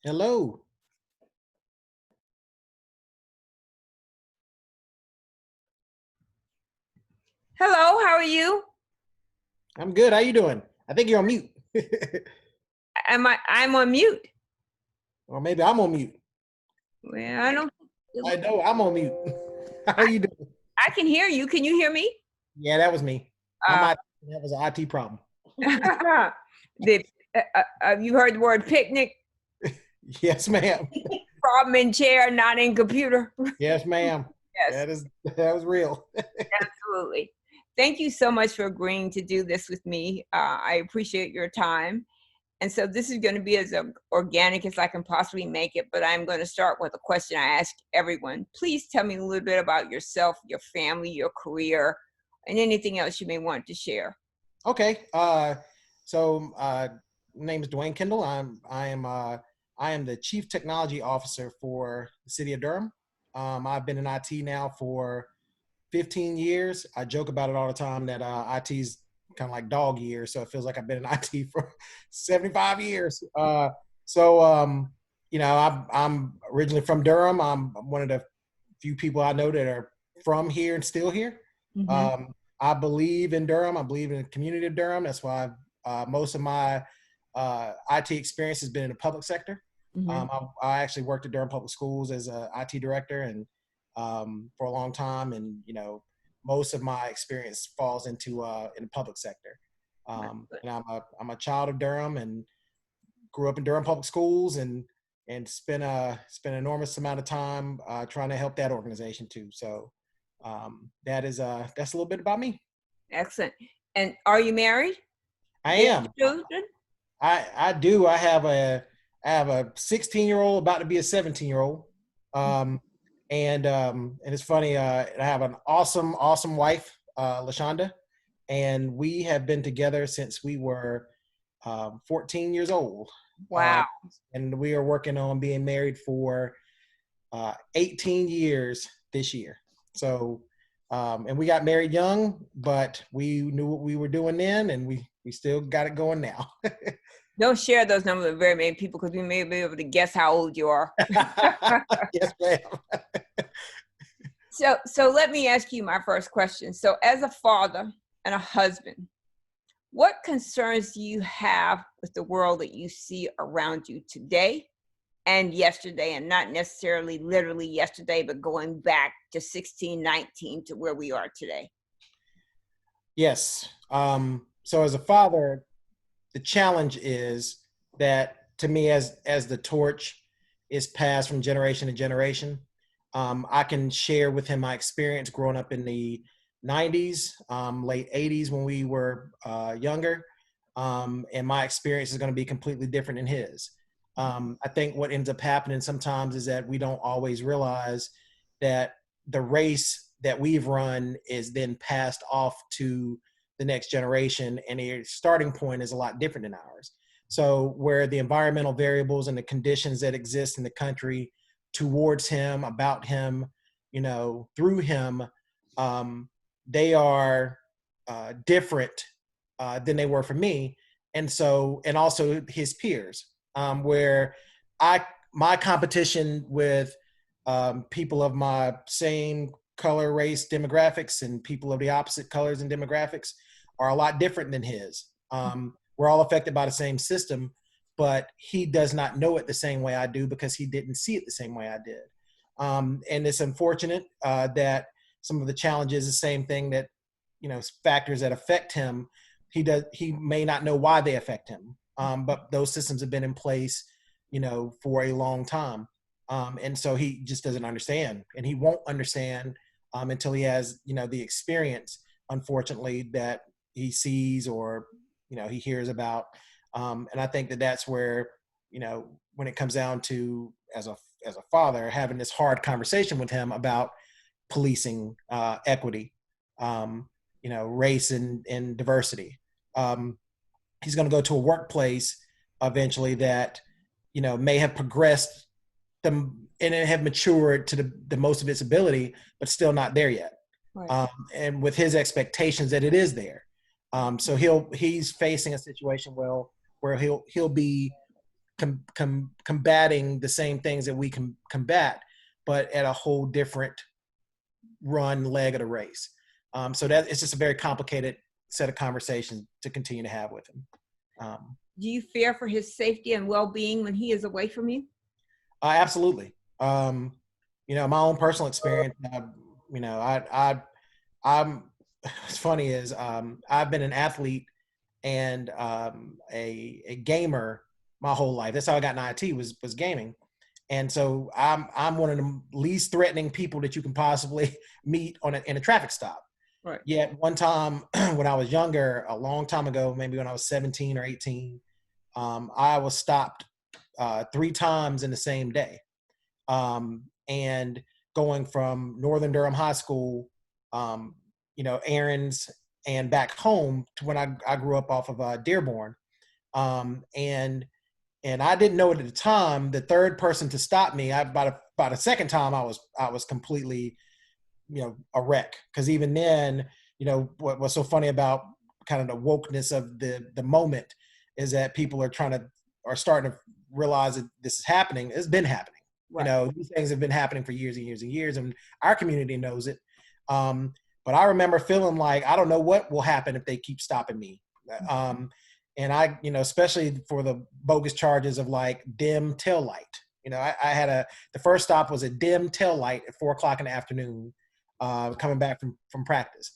Hello. Hello, how are you? I'm good. How you doing? I think you're on mute. I'm on mute. Or maybe I'm on mute. Well, I don't I know I'm on mute. How I, you doing? I can hear you. Can you hear me? Yeah, that was me. Uh, That was an IT problem. did you heard the word picnic? Yes, ma'am. Problem in chair, not in computer. Yes, ma'am. Yes, That was real. absolutely. Thank you so much for agreeing to do this with me. I appreciate your time. And so this is going to be as organic as I can possibly make it, but I'm going to start with a question I ask everyone. Please tell me a little bit about yourself, your family, your career, and anything else you may want to share. Okay. So name is Dwayne Kendall. I am the Chief Technology Officer for the city of Durham. I've been in IT now for 15 years. I joke about it all the time that IT's kind of like dog years, so it feels like I've been in IT for 75 years. So I'm originally from Durham. I'm one of the few people I know that are from here and still here. Mm-hmm. I believe in Durham. I believe in the community of Durham. That's why most of my IT experience has been in the public sector. Mm-hmm. I actually worked at Durham Public Schools as a IT director and for a long time, and most of my experience falls into in the public sector. And I'm a child of Durham and grew up in Durham Public Schools and spent an enormous amount of time trying to help that organization too. So that's a little bit about me. Excellent. And are you married? I Do you am. have children? I do. I have a 16-year-old about to be a 17-year-old. And it's funny. I have an awesome wife, Lashonda, and we have been together since we were 14 years old. Uh, Wow. and we are working on being married for 18 years this year. So, and we got married young, but we knew what we were doing then, and we still got it going now. Don't share those numbers with very many people because we may be able to guess how old you are. Yes, ma'am. So let me ask you my first question. So as a father and a husband, what concerns do you have with the world that you see around you today and yesterday, and not necessarily literally yesterday, but going back to 1619 to where we are today? Yes. So as a father, the challenge is that to me, as the torch is passed from generation to generation, I can share with him my experience growing up in the 90s, late 80s when we were younger. And my experience is going to be completely different than his. I think what ends up happening sometimes is that we don't always realize that the race that we've run is then passed off to the next generation, and their starting point is a lot different than ours. So where the environmental variables and the conditions that exist in the country towards him, about him, through him, um, they are different than they were for me, and also his peers, where I my competition with people of my same color, race, demographics, and people of the opposite colors and demographics are a lot different than his. We're all affected by the same system, but he does not know it the same way I do because he didn't see it the same way I did. And it's unfortunate that some of the challenges, the same thing that, factors that affect him, he may not know why they affect him. But those systems have been in place, for a long time. And so he just doesn't understand, and he won't understand until he has, the experience, unfortunately, that he sees or, he hears about. And I think that that's where, when it comes down to as a father, having this hard conversation with him about policing equity, race and diversity. He's going to go to a workplace eventually that, may have progressed them and have matured to the most of its ability, but still not there yet. Right. And with his expectations that it is there. So he's facing a situation where he'll be combating the same things that we can combat, but at a whole different run leg of the race. So that it's just a very complicated set of conversations to continue to have with him. Do you fear for his safety and well-being when he is away from you? Absolutely. My own personal experience. I'm. What's funny is I've been an athlete and a gamer my whole life. That's how I got in IT was gaming. And so I'm one of the least threatening people that you can possibly meet in a traffic stop. Right. Yet one time when I was younger, a long time ago, maybe when I was 17 or 18, I was stopped 3 times in the same day. And going from Northern Durham High School, errands and back home to when I grew up off of Dearborn. And I didn't know it at the time. The third person to stop me, about a second time, I was completely, a wreck. Because even then, what's so funny about kind of the wokeness of the moment is that people are starting to realize that this is happening. It's been happening. Right. These things have been happening for years and years and years, and our community knows it. But I remember feeling like I don't know what will happen if they keep stopping me. And I, especially for the bogus charges of like dim tail light. I had the first stop was a dim tail light at 4 o'clock in the afternoon, coming back from practice.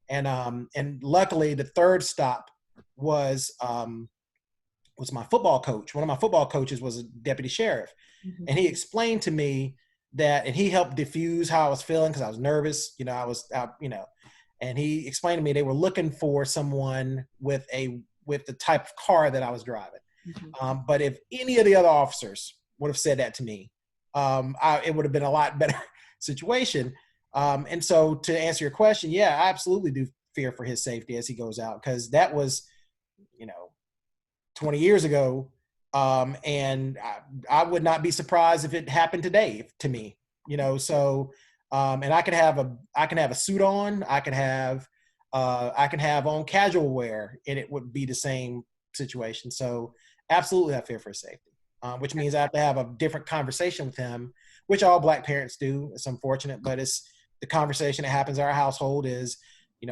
And luckily the third stop was my football coach. One of my football coaches was a deputy sheriff. Mm-hmm. And he explained to me and he helped diffuse how I was feeling because I was nervous. I was out, and he explained to me they were looking for someone with the type of car that I was driving. Mm-hmm. But if any of the other officers would have said that to me, it would have been a lot better situation. And so to answer your question, yeah, I absolutely do fear for his safety as he goes out, because that was, 20 years ago. And I would not be surprised if it happened today to me, so, and I can have a suit on, I can have on casual wear and it would be the same situation. So absolutely I fear for his safety, which means I have to have a different conversation with him, which all Black parents do. It's unfortunate, but it's the conversation that happens in our household is,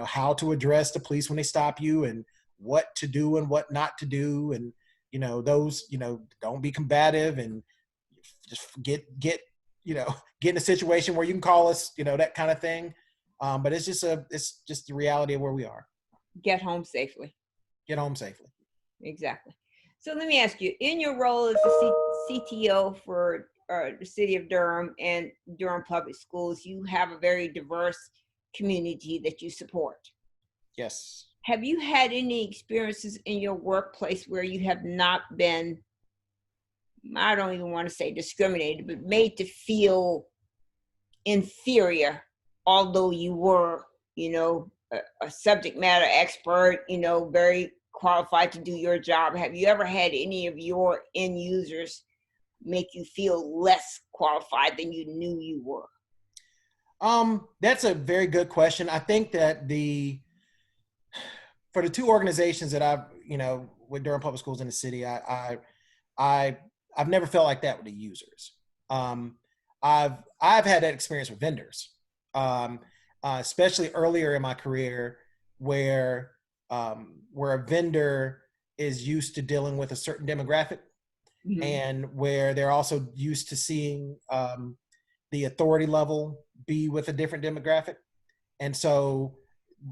how to address the police when they stop you and what to do and what not to do. And, don't be combative and just get in a situation where you can call us, that kind of thing. But it's just the reality of where we are. Get home safely. Get home safely. Exactly. So let me ask you, in your role as the CTO for the city of Durham and Durham Public Schools, you have a very diverse community that you support. Yes. Have you had any experiences in your workplace where you have not been, I don't even want to say discriminated, but made to feel inferior, although you were, a subject matter expert, very qualified to do your job? Have you ever had any of your end users make you feel less qualified than you knew you were? That's a very good question. I think that for the two organizations that I've, with Durham Public Schools in the city, I've never felt like that with the users. I've had that experience with vendors, especially earlier in my career, where a vendor is used to dealing with a certain demographic, mm-hmm. and where they're also used to seeing the authority level be with a different demographic, and so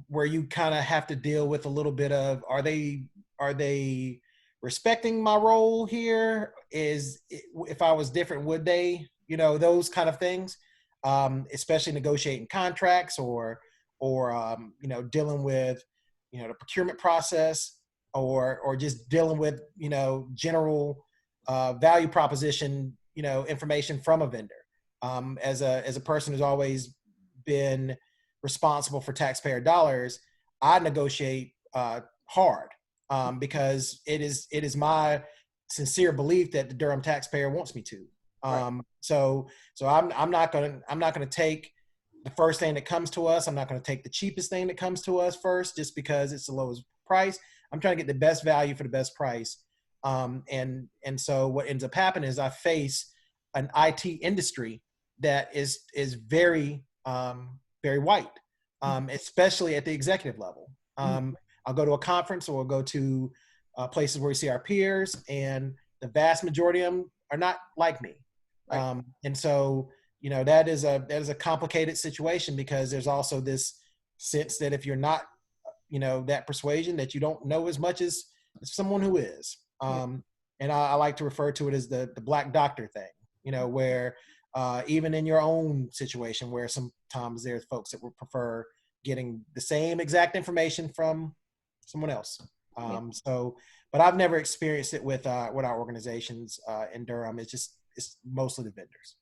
where you kind of have to deal with a little bit of, are they respecting my role here? If I was different, would they, those kind of things, especially negotiating contracts or dealing with, the procurement process or just dealing with, general value proposition, information from a vendor. As a person who's always been responsible for taxpayer dollars, I negotiate hard, because it is my sincere belief that the Durham taxpayer wants me to. Right. So I'm not gonna take the first thing that comes to us. I'm not gonna take the cheapest thing that comes to us first, just because it's the lowest price. I'm trying to get the best value for the best price, And so what ends up happening is I face an IT industry that is very very white, especially at the executive level. I'll go to a conference or I'll go to places where we see our peers, and the vast majority of them are not like me. Right. And so, that is a complicated situation, because there's also this sense that if you're not, that persuasion, that you don't know as much as someone who is. And I like to refer to it as the black doctor thing, where even in your own situation, where sometimes there's folks that would prefer getting the same exact information from someone else. So, but I've never experienced it with our organizations in Durham. It's mostly the vendors.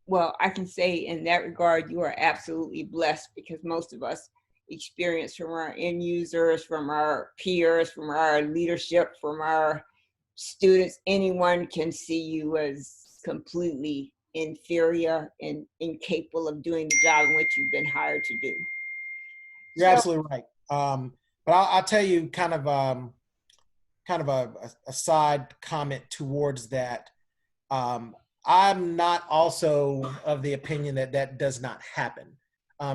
Well, I can say in that regard, you are absolutely blessed, because most of us experience from our end users, from our peers, from our leadership, from our students. Anyone can see you as completely inferior and incapable of doing the job in which you've been hired to do. You're So, absolutely right. But I'll tell you kind of a side comment towards that. I'm not also of the opinion that that does not happen.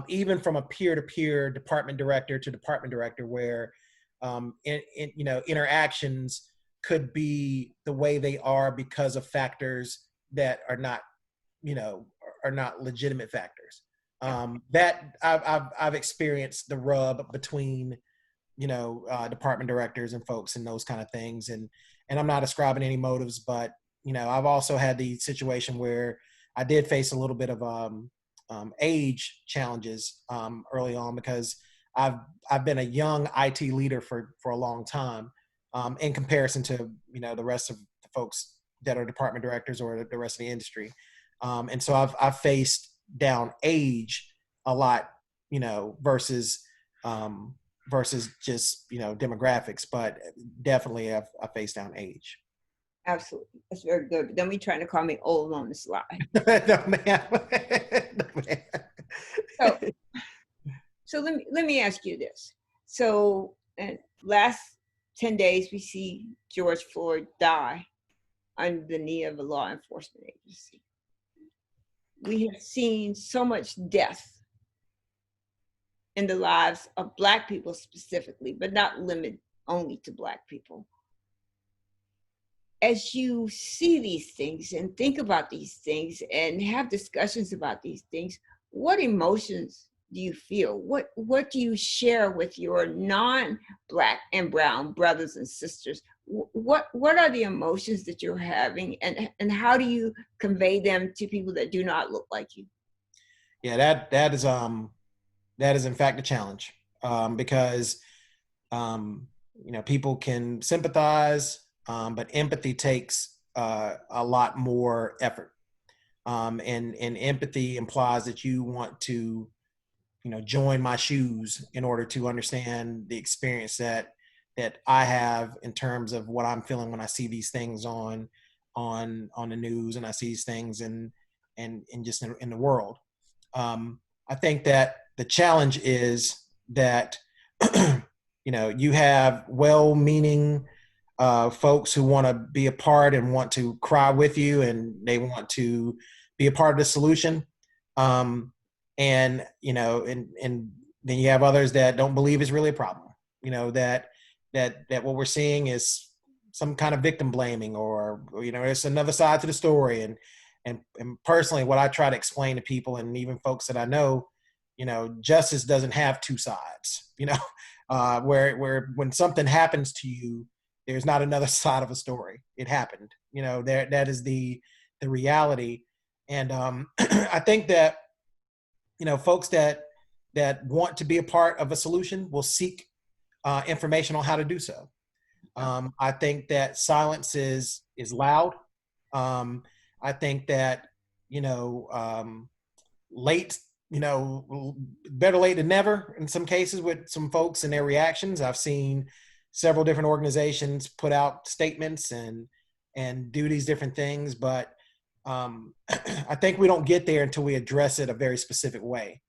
Even from a peer-to-peer, department director to department director, where interactions could be the way they are because of factors that are not, are not legitimate factors. That I've experienced the rub between, department directors and folks and those kind of things. And I'm not ascribing any motives, but, I've also had the situation where I did face a little bit of age challenges early on, because I've been a young IT leader for a long time, in comparison to, the rest of the folks that are department directors or the rest of the industry. And so I've faced down age a lot, versus just, demographics, but definitely I've faced down age. absolutely, that's very good. But don't be trying to call me old on the slide. No, ma'am. No, ma'am. So, so let me ask you this. So, last 10 days, we see George Floyd die under the knee of a law enforcement agency. We have seen so much death in the lives of Black people specifically, but not limited only to Black people. As you see these things and think about these things and have discussions about these things, what emotions do you feel? What do you share with your non-Black and brown brothers and sisters? What are the emotions that you're having, and how do you convey them to people that do not look like you? Yeah, that is in fact a challenge, because people can sympathize, but empathy takes a lot more effort, and empathy implies that you want to join my shoes in order to understand the experience that I have in terms of what I'm feeling when I see these things on the news, and I see these things and just in the world. I think that the challenge is that you have well-meaning folks who want to be a part and want to cry with you, and they want to be a part of the solution. And then you have others that don't believe it's really a problem. That what we're seeing is some kind of victim blaming, or it's another side to the story. And personally, what I try to explain to people, and even folks that I know, justice doesn't have two sides. Where when something happens to you, there's not another side of a story. It happened. That is the reality. And I think that folks that want to be a part of a solution will seek information on how to do so. I think that silence is loud. I think that late, better late than never in some cases with some folks and their reactions. I've seen several different organizations put out statements and do these different things, but I think we don't get there until we address it a very specific way.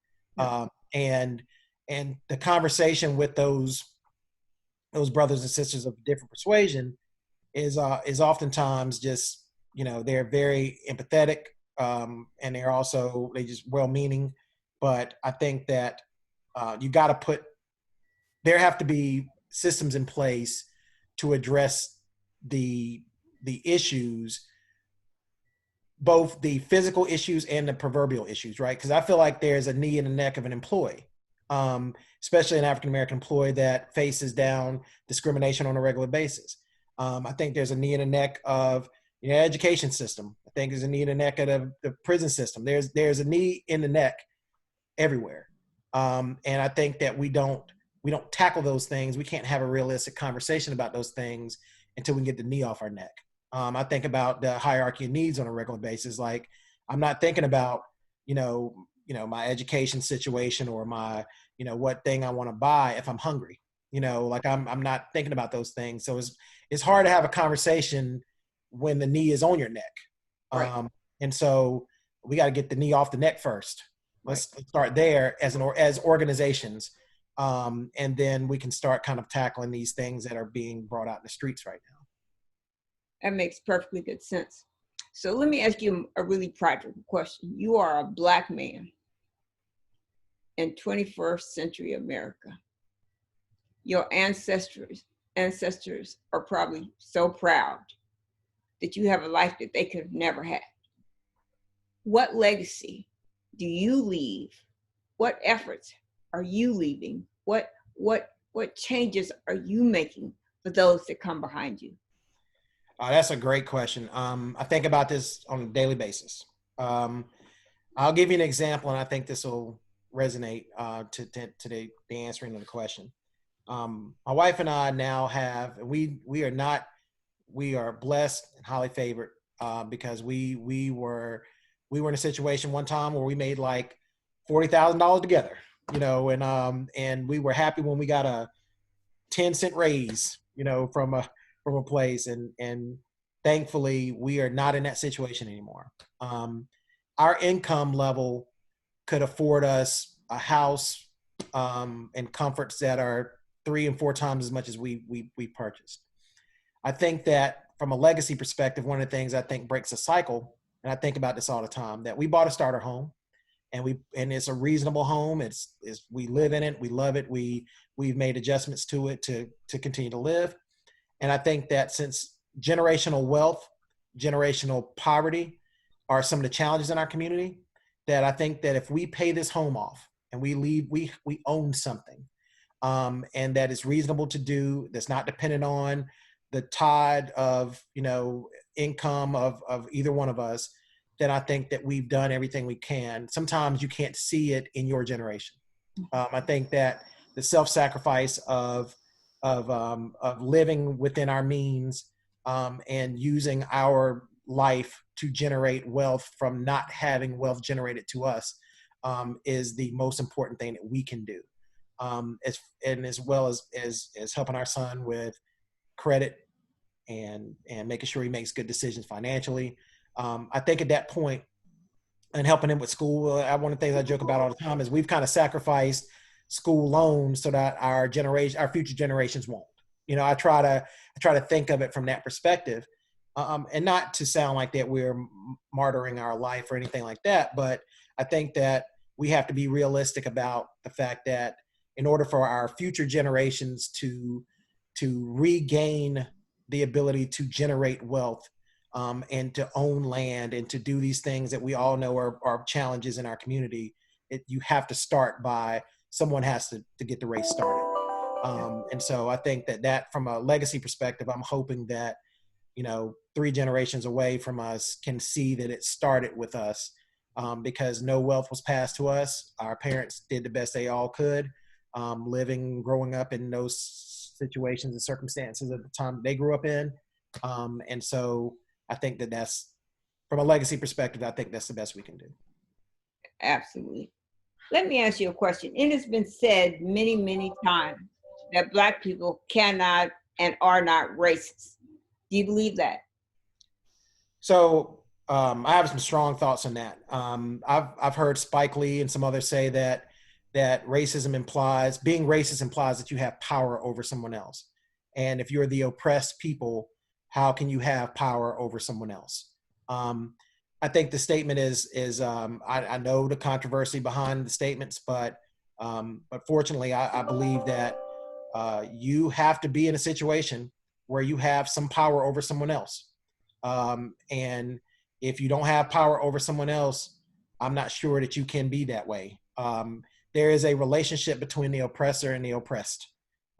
And the conversation with those brothers and sisters of different persuasion is oftentimes just, they're very empathetic, and they just well-meaning. But I think that you got to there have to be systems in place to address the the issues, both the physical issues and the proverbial issues, right? Because I feel like there's a knee in the neck of an employee, especially an African American employee that faces down discrimination on a regular basis. I think there's a knee in the neck of education system. I think there's a knee in the neck of the prison system. There's a knee in the neck everywhere, and I think that we don't tackle those things. We can't have a realistic conversation about those things until we get the knee off our neck. I think about the hierarchy of needs on a regular basis. Like, I'm not thinking about, my education situation or my, what thing I want to buy if I'm hungry. Like I'm not thinking about those things. So it's hard to have a conversation when the knee is on your neck. Right. And so we got to get the knee off the neck first. Right. Let's start there as organizations, and then we can start kind of tackling these things that are being brought out in the streets right now. That makes perfectly good sense. So let me ask you a really practical question. You are a Black man in 21st century America. Your ancestors are probably so proud that you have a life that they could have never had. What legacy do you leave? What efforts are you leaving? What changes are you making for those that come behind you? That's a great question. I think about this on a daily basis. I'll give you an example, and I think this will resonate to the answering of the question. My wife and I now have we are blessed and highly favored, because we were in a situation one time where we made like $40,000 together, and we were happy when we got a 10-cent raise, from a place, and thankfully we are not in that situation anymore. Our income level could afford us a house, and comforts that are 3 and 4 times as much as we purchased. I think that from a legacy perspective, one of the things I think breaks a cycle, and I think about this all the time, that we bought a starter home, and it's a reasonable home. It's we live in it, we love it, we've made adjustments to it to continue to live. And I think that since generational wealth, generational poverty are some of the challenges in our community, that I think that if we pay this home off and we leave, we own something, and that is reasonable to do, that's not dependent on the tide of, income of either one of us, then I think that we've done everything we can. Sometimes you can't see it in your generation. I think that the self-sacrifice of living within our means, and using our life to generate wealth from not having wealth generated to us, is the most important thing that we can do. As well as helping our son with credit, and making sure he makes good decisions financially. I think at that point, and helping him with school, one of the things I joke about all the time is we've kind of sacrificed school loans so that our future generations won't. I try to think of it from that perspective, and not to sound like that we're martyring our life or anything like that, but I think that we have to be realistic about the fact that in order for our future generations to regain the ability to generate wealth, and to own land and to do these things that we all know are challenges in our community, you have to start by someone has to get the race started. And so I think that from a legacy perspective, I'm hoping that, 3 generations away from us can see that it started with us, because no wealth was passed to us. Our parents did the best they all could, growing up in those situations and circumstances at the time they grew up in. And so I think that's, from a legacy perspective, I think that's the best we can do. Absolutely. Let me ask you a question. It has been said many, many times that Black people cannot and are not racist. Do you believe that? So I have some strong thoughts on that. I've heard Spike Lee and some others say that being racist implies that you have power over someone else. And if you're the oppressed people, how can you have power over someone else? Um, I think the statement I know the controversy behind the statements, but fortunately, I believe that you have to be in a situation where you have some power over someone else. And if you don't have power over someone else, I'm not sure that you can be that way. There is a relationship between the oppressor and the oppressed.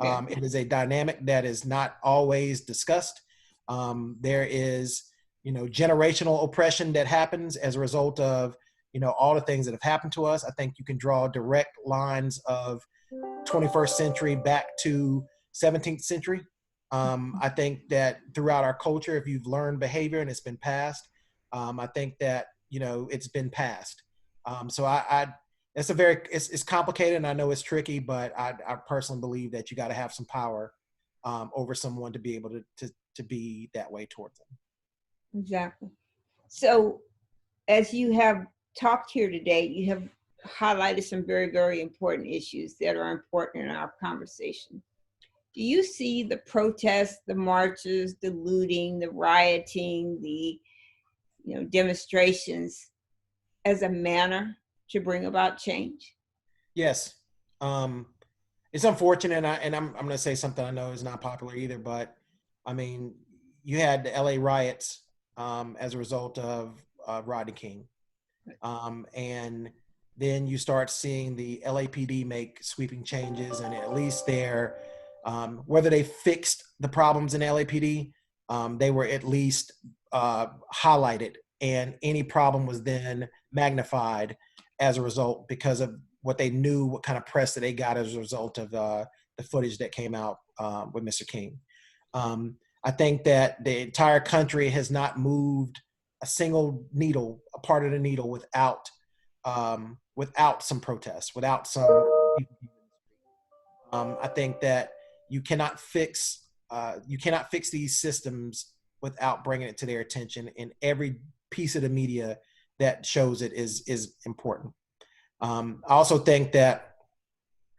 Yeah. It is a dynamic that is not always discussed. There is, generational oppression that happens as a result of, all the things that have happened to us. I think you can draw direct lines of 21st century back to 17th century. I think that throughout our culture, if you've learned behavior and it's been passed, I think that it's been passed. So it's complicated, and I know it's tricky, but I personally believe that you got to have some power over someone to be able to be that way towards them. Exactly. So, as you have talked here today, you have highlighted some very, very important issues that are important in our conversation. Do you see the protests, the marches, the looting, the rioting, the demonstrations as a manner to bring about change? Yes. Um, it's unfortunate, and I'm going to say something I know is not popular either, but I mean, you had the LA riots as a result of Rodney King. And then you start seeing the LAPD make sweeping changes, and at least whether they fixed the problems in LAPD, they were at least highlighted, and any problem was then magnified as a result because of what they knew, what kind of press that they got as a result of the footage that came out with Mr. King. I think that the entire country has not moved a single needle, a part of the needle, without some protests, without some. I think that you cannot fix these systems without bringing it to their attention, and every piece of the media that shows it is important. I also think that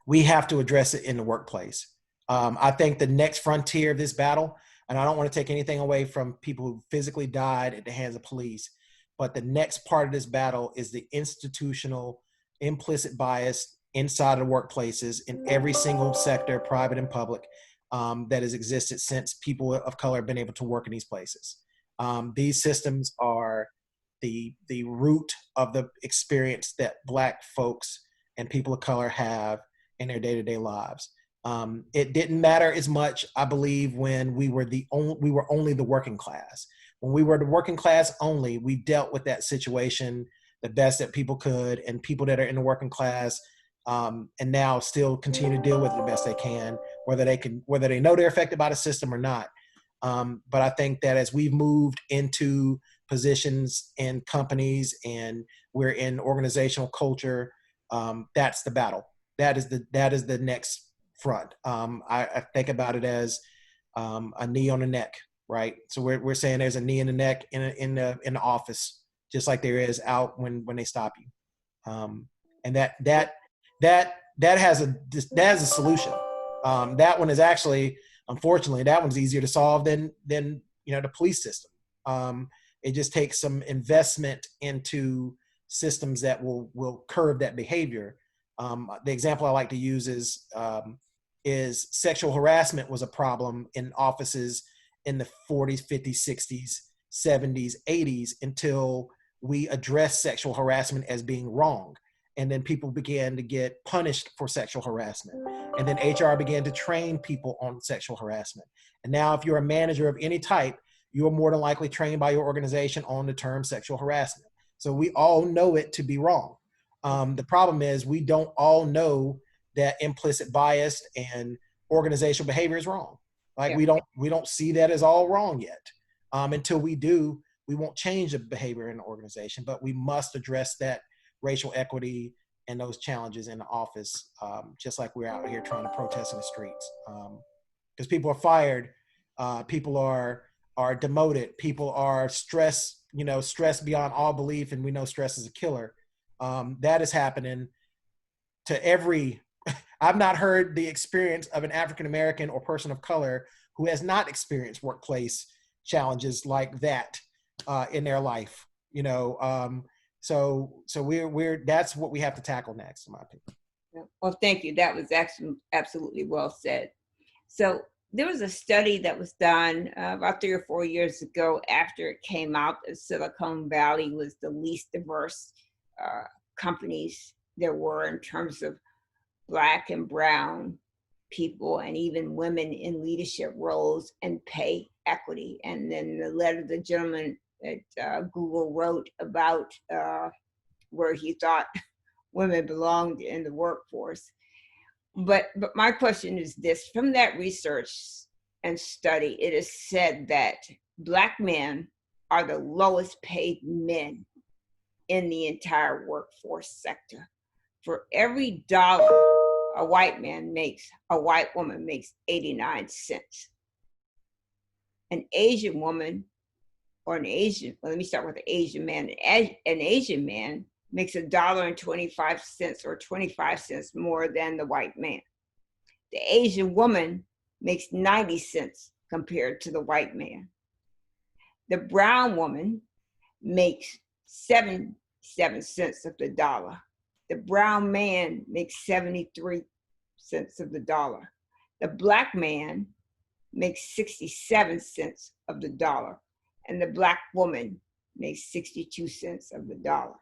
we have to address it in the workplace. I think the next frontier of this battle, and I don't want to take anything away from people who physically died at the hands of police, but the next part of this battle is the institutional implicit bias inside of workplaces in every single sector, private and public, that has existed since people of color have been able to work in these places. These systems are the root of the experience that Black folks and people of color have in their day-to-day lives. It didn't matter as much, I believe, when we were only the working class. When we were the working class only, we dealt with that situation the best that people could, and people that are in the working class and now still continue to deal with it the best they can, whether they know they're affected by the system or not. But I think that as we've moved into positions in companies and we're in organizational culture, that's the battle. That is the next front. I think about it as a knee on the neck, right? So we're saying there's a knee in the neck in the office, just like there is out when they stop you. And that has a solution. That one is actually, unfortunately, that one's easier to solve than the police system. It just takes some investment into systems that will curb that behavior. The example I like to use is sexual harassment was a problem in offices in the 40s, 50s, 60s, 70s, 80s until we addressed sexual harassment as being wrong. And then people began to get punished for sexual harassment. And then HR began to train people on sexual harassment. And now if you're a manager of any type, you are more than likely trained by your organization on the term sexual harassment. So we all know it to be wrong. The problem is we don't all know that implicit bias and organizational behavior is wrong. Like Yeah. we don't see that as all wrong yet. Until we do, we won't change the behavior in the organization, but we must address that racial equity and those challenges in the office, just like we're out here trying to protest in the streets. Because people are fired, people are demoted, people are stressed, stressed beyond all belief, and we know stress is a killer. That is happening to every. I've not heard the experience of an African American or person of color who has not experienced workplace challenges like that in their life. You know, so we're that's what we have to tackle next, in my opinion. Well, thank you. That was actually absolutely well said. So there was a study that was done about 3 or 4 years ago after it came out that Silicon Valley was the least diverse uh, companies there were in terms of Black and brown people and even women in leadership roles and pay equity. And then the letter the gentleman at Google wrote about where he thought women belonged in the workforce. But my question is this: from that research and study, it is said that Black men are the lowest paid men in the entire workforce sector. For every dollar a white man makes, a white woman makes 89 cents. An Asian woman or an Asian, well, let me start with an Asian man. An Asian man makes $1.25 or 25 cents more than the white man. The Asian woman makes 90 cents compared to the white man. The brown woman makes 77 cents of the dollar. The brown man makes 73 cents of the dollar. The Black man makes 67 cents of the dollar. And the Black woman makes 62 cents of the dollar.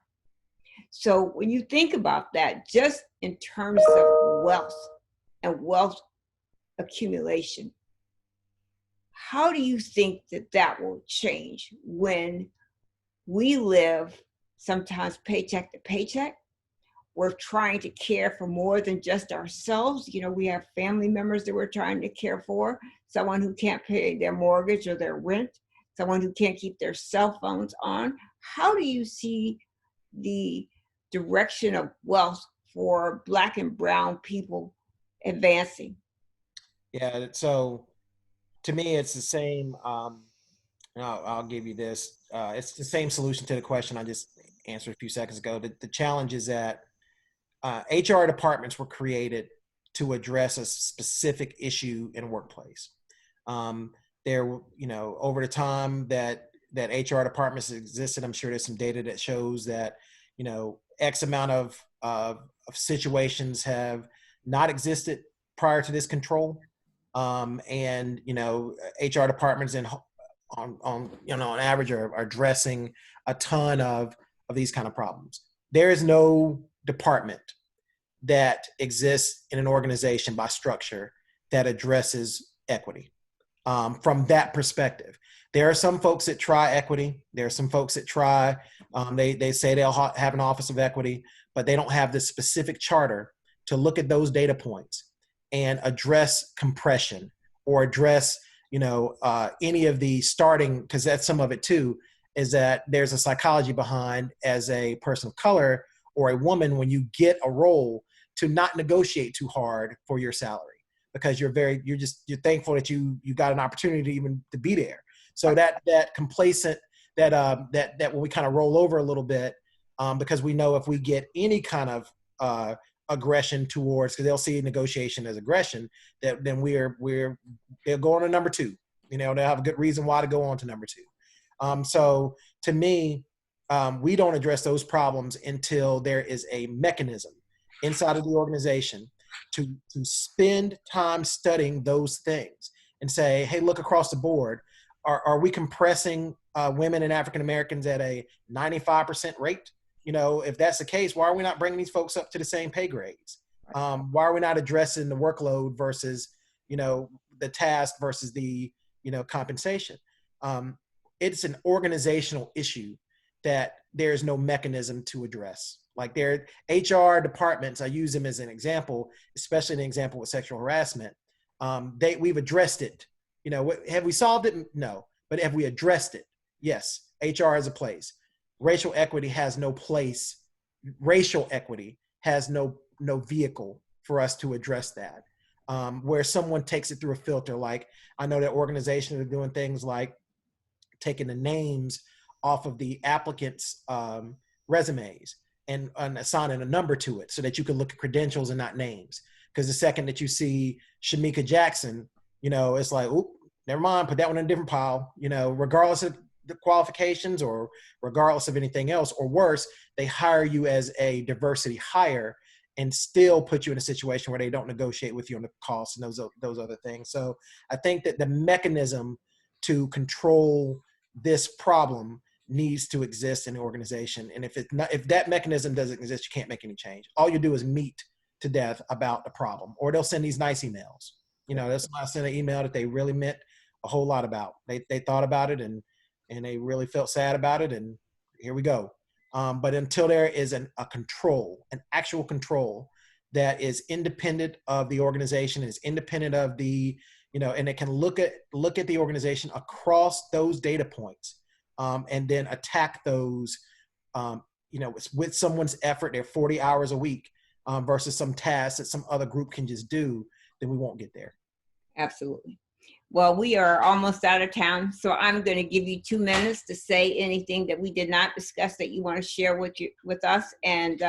So when you think about that, just in terms of wealth and wealth accumulation, how do you think that that will change when we live sometimes paycheck to paycheck? We're trying to care for more than just ourselves. You know, we have family members that we're trying to care for, someone who can't pay their mortgage or their rent, someone who can't keep their cell phones on. How do you see the direction of wealth for Black and brown people advancing? Yeah. So to me, it's the same. And I'll give you this. It's the same solution to the question I just answered a few seconds ago. The challenge is that HR departments were created to address a specific issue in a workplace. There, you know, over the time that HR departments existed, I'm sure there's some data that shows that, you know, X amount of situations have not existed prior to this control. And you know, HR departments on you know, on average are addressing a ton of these kind of problems. There is no department that exists in an organization by structure that addresses equity. From that perspective, there are some folks that try equity. There are some folks that try. They say they'll have an office of equity, but they don't have the specific charter to look at those data points and address compression or address, you know, any of the starting, because that's some of it too, is that there's a psychology behind, as a person of color or a woman, when you get a role, to not negotiate too hard for your salary, because you're thankful that you got an opportunity to even to be there. So that complacent, that when we kind of roll over a little bit, because we know if we get any kind of aggression towards, because they'll see negotiation as aggression, that then they'll go on to number two. You know, they'll have a good reason why to go on to number two. So to me, we don't address those problems until there is a mechanism inside of the organization to spend time studying those things and say, hey, look across the board. Are we compressing women and African Americans at a 95% rate? You know, if that's the case, why are we not bringing these folks up to the same pay grades? Why are we not addressing the workload versus, you know, the task versus the, you know, compensation? It's an organizational issue that there's no mechanism to address. Like their HR departments, I use them as an example, especially an example with sexual harassment. We've addressed it. You know, have we solved it? No. But have we addressed it? Yes. HR has a place. Racial equity has no place. Racial equity has no vehicle for us to address that. Where someone takes it through a filter, like I know that organizations are doing things like taking the names off of the applicants' resumes and assigning a number to it so that you can look at credentials and not names. Because the second that you see Shamika Jackson, you know, it's like, oop, never mind, put that one in a different pile, you know, regardless of the qualifications or regardless of anything else, or worse, they hire you as a diversity hire and still put you in a situation where they don't negotiate with you on the costs and those other things. So I think that the mechanism to control this problem needs to exist in the organization. And if that mechanism doesn't exist, you can't make any change. All you do is meet to death about the problem, or they'll send these nice emails. You know, they'll send an email that they really meant a whole lot about. They thought about it and they really felt sad about it, and here we go. But until there is a control, an actual control that is independent of the organization, is independent of the, you know, and it can look at the organization across those data points, and then attack those, you know, with someone's effort, they're 40 hours a week, versus some tasks that some other group can just do, then we won't get there. Absolutely. Well, we are almost out of time, so I'm going to give you 2 minutes to say anything that we did not discuss that you want to share with us, and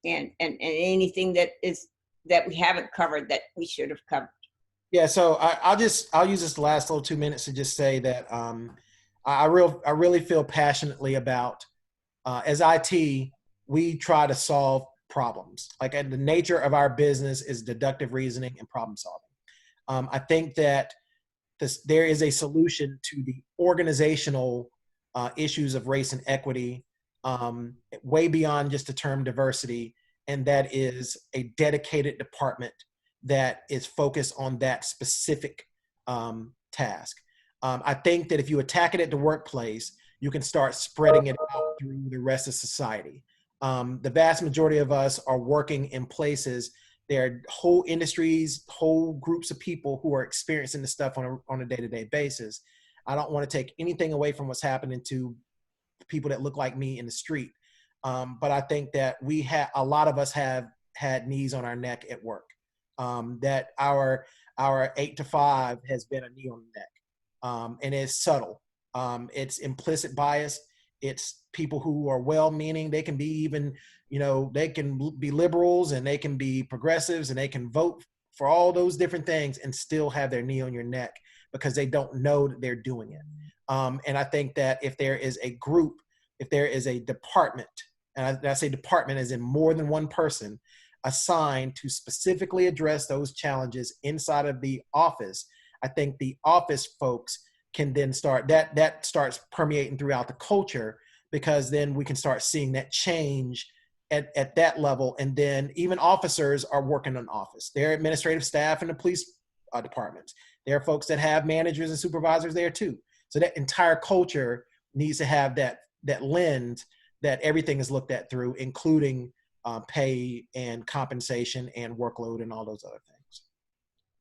anything that we haven't covered that we should have covered. Yeah, so I'll use this last little 2 minutes to just say that I really feel passionately about, as IT, we try to solve problems. Like, and the nature of our business is deductive reasoning and problem solving. I think that there is a solution to the organizational issues of race and equity, way beyond just the term diversity, and that is a dedicated department that is focused on that specific task. I think that if you attack it at the workplace, you can start spreading it out through the rest of society. The vast majority of us are working in places, there are whole industries, whole groups of people who are experiencing this stuff on a day-to-day basis. I don't want to take anything away from what's happening to people that look like me in the street. But I think that a lot of us have had knees on our neck at work. That our 8 to 5 has been a knee on the neck. And it's subtle. It's implicit bias. It's people who are well-meaning. They can be even, you know, they can be liberals and they can be progressives and they can vote for all those different things and still have their knee on your neck because they don't know that they're doing it. And I think that if there is a group, if there is a department, and I say department as in more than one person assigned to specifically address those challenges inside of the office, I think the office folks can then that starts permeating throughout the culture, because then we can start seeing that change at that level. And then even officers are working on office. They're administrative staff in the police departments. There are folks that have managers and supervisors there too. So that entire culture needs to have that lens that everything is looked at through, including pay and compensation and workload and all those other things.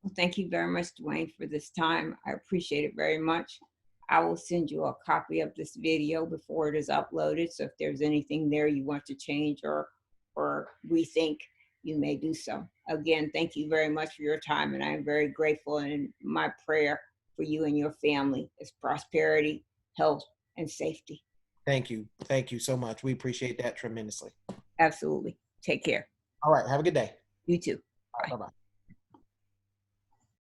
Well, thank you very much, Dwayne, for this time. I appreciate it very much. I will send you a copy of this video before it is uploaded. So if there's anything there you want to change or rethink, you may do so. Again, thank you very much for your time. And I am very grateful, and my prayer for you and your family is prosperity, health, and safety. Thank you. Thank you so much. We appreciate that tremendously. Absolutely. Take care. All right. Have a good day. You too. Bye-bye.